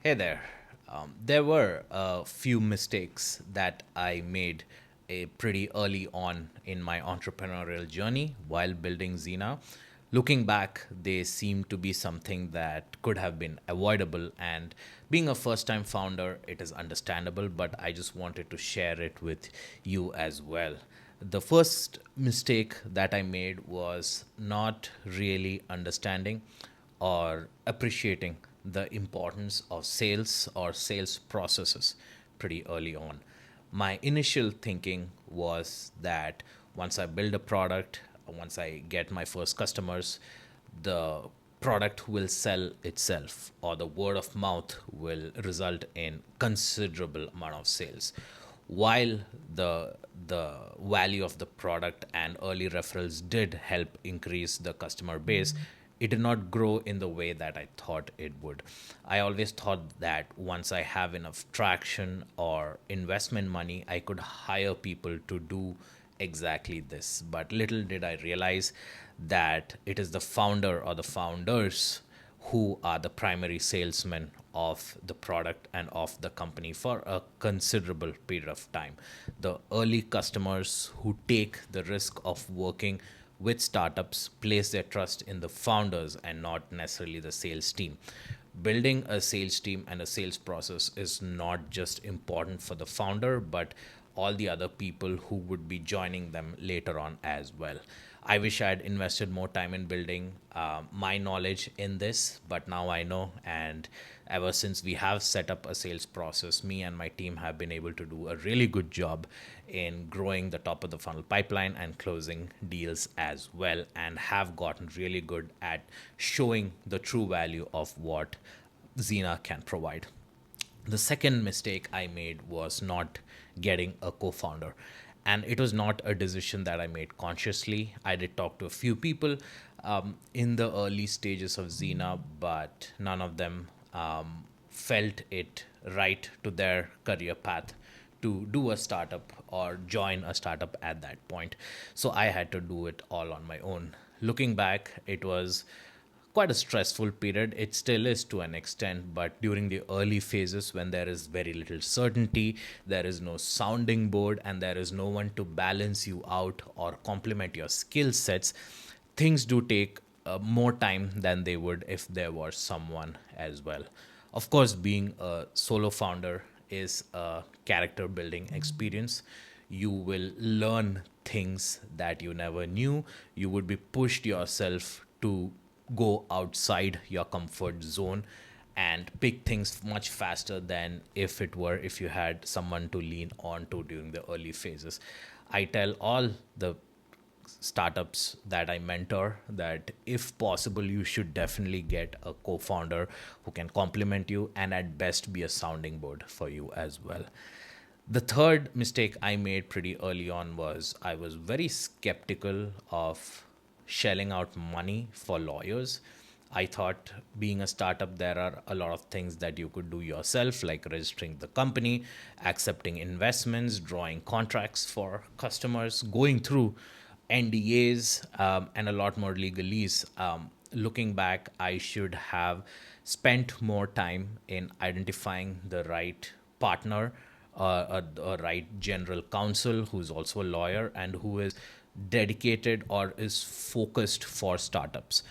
Hey there. There were a few mistakes that I made pretty early on in my entrepreneurial journey while building Xena. Looking back, they seem to be something that could have been avoidable. And being a first time founder, it is understandable, but I just wanted to share it with you as well. The first mistake that I made was not really understanding or appreciating the importance of sales or sales processes pretty early on. My initial thinking was that once I build a product, once I get my first customers, the product will sell itself or the word of mouth will result in considerable amount of sales. While the value of the product and early referrals did help increase the customer base, it did not grow in the way that I thought it would. I always thought that once I have enough traction or investment money, I could hire people to do exactly this. But little did I realize that it is the founder or the founders who are the primary salesmen of the product and of the company for a considerable period of time. The early customers who take the risk of working with startups place their trust in the founders and not necessarily the sales team. Building a sales team and a sales process is not just important for the founder, but all the other people who would be joining them later on as well. I wish I had invested more time in building my knowledge in this, but now I know. And ever since we have set up a sales process, me and my team have been able to do a really good job in growing the top of the funnel pipeline and closing deals as well, and have gotten really good at showing the true value of what Xena can provide. The second mistake I made was not getting a co founder. And it was not a decision that I made consciously. I did talk to a few people in the early stages of Xena, but none of them felt it right to their career path to do a startup or join a startup at that point. So I had to do it all on my own. Looking back, it was quite a stressful period. It still is to an extent, but during the early phases when there is very little certainty, there is no sounding board, and there is no one to balance you out or complement your skill sets, things do take more time than they would if there was someone as well. Of course, being a solo founder is a character building experience. You will learn things that you never knew. You would be pushed yourself to go outside your comfort zone and pick things much faster than if you had someone to lean on to during the early phases. I tell all the startups that I mentor that if possible, you should definitely get a co founder who can complement you and at best be a sounding board for you as well. The third mistake I made pretty early on was I was very skeptical of shelling out money for lawyers. I thought being a startup, there are a lot of things that you could do yourself, like registering the company, accepting investments, drawing contracts for customers, going through NDAs, and a lot more legalese. Looking back, I should have spent more time in identifying the right partner, a right general counsel who's also a lawyer and who is dedicated or is focused for startups.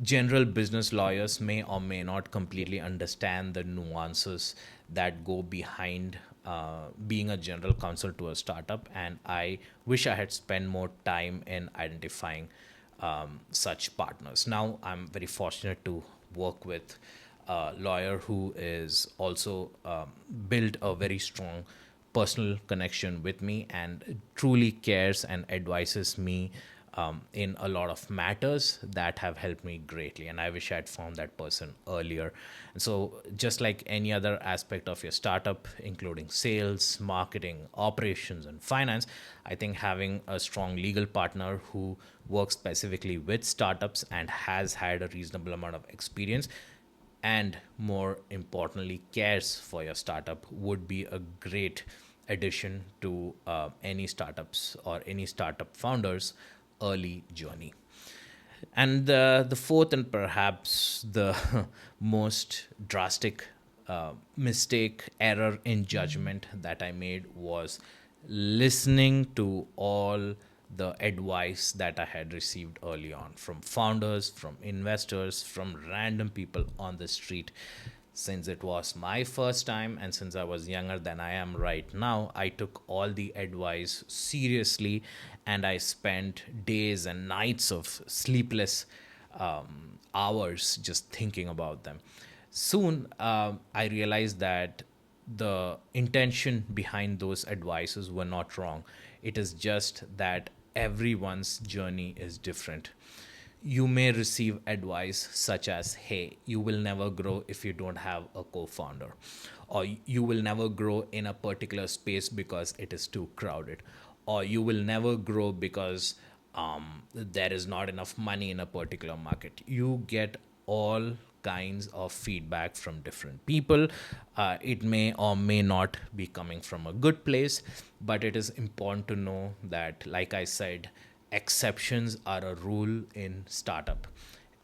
General business lawyers may or may not completely understand the nuances that go behind being a general counsel to a startup, and I wish I had spent more time in identifying such partners. Now I'm very fortunate to work with a lawyer who is also built a very strong personal connection with me and truly cares and advises me in a lot of matters that have helped me greatly. And I wish I had found that person earlier. And so, just like any other aspect of your startup, including sales, marketing, operations, and finance, I think having a strong legal partner who works specifically with startups and has had a reasonable amount of experience and more importantly cares for your startup would be a great addition to any startups or any startup founders early journey. And the fourth and perhaps the most drastic mistake, error in judgment that I made was listening to all the advice that I had received early on from founders, from investors, from random people on the street. Since it was my first time and since I was younger than I am right now, I took all the advice seriously and I spent days and nights of sleepless hours just thinking about them. Soon, I realized that the intention behind those advices were not wrong. It is just that everyone's journey is different. You may receive advice such as, hey, you will never grow if you don't have a co founder, or you will never grow in a particular space because it is too crowded, or you will never grow because there is not enough money in a particular market. You get all kinds of feedback from different people. It may or may not be coming from a good place, but it is important to know that, like I said, exceptions are a rule in startup.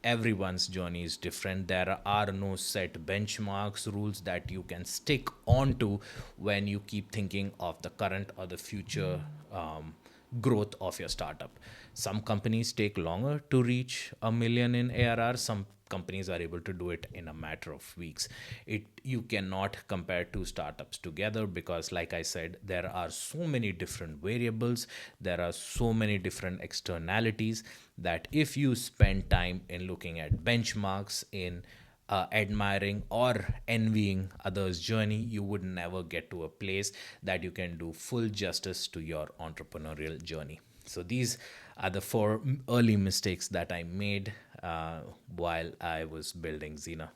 Everyone's journey is different. There are no set benchmarks, rules that you can stick onto when you keep thinking of the current or the future growth of your startup. Some companies take longer to reach a million in ARR. Some companies are able to do it in a matter of weeks. It You cannot compare two startups together because, like I said, there are so many different variables, there are so many different externalities that if you spend time in looking at benchmarks, in admiring or envying others' journey, you would never get to a place that you can do full justice to your entrepreneurial journey. So, these are the four early mistakes that I made while I was building Xena.